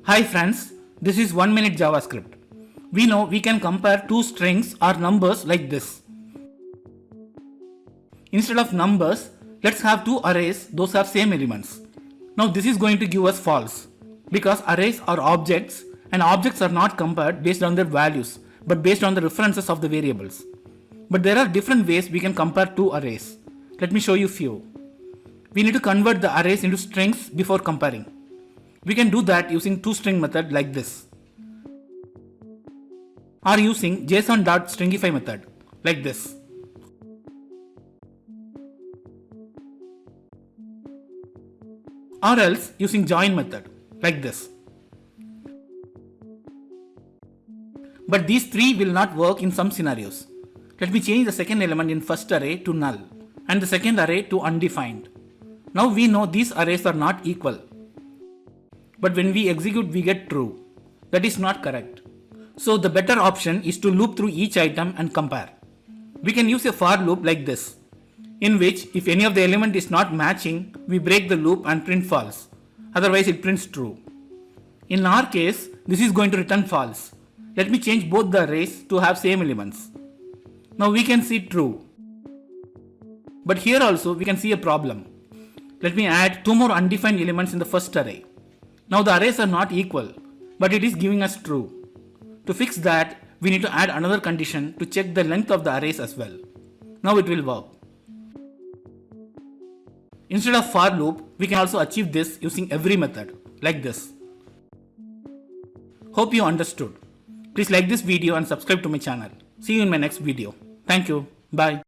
Hi friends, this is 1 Minute Javascript. We know we can compare two strings or numbers like this. Instead of numbers, let's have two arrays, those have same elements. Now this is going to give us false because arrays are objects and objects are not compared based on their values but based on the references of the variables. But there are different ways we can compare two arrays. Let me show you few. We need to convert the arrays into strings before comparing. We can do that using toString method like this, or using json.stringify method like this. Or else using join method like this. But these three will not work in some scenarios. Let me change the second element in first array to null and the second array to undefined. Now we know these arrays are not equal. But when we execute we get true. That is not correct. So the better option is to loop through each item and compare. We can use a for loop like this, in which if any of the element is not matching, we break the loop and print false. Otherwise it prints true. In our case, this is going to return false. Let me change both the arrays to have same elements. Now we can see true. But here also we can see a problem. Let me add two more undefined elements in the first array. Now the arrays are not equal, but it is giving us true. To fix that, we need to add another condition to check the length of the arrays as well. Now it will work. Instead of for loop, we can also achieve this using every method, like this. Hope you understood. Please like this video and subscribe to my channel. See you in my next video. Thank you. Bye.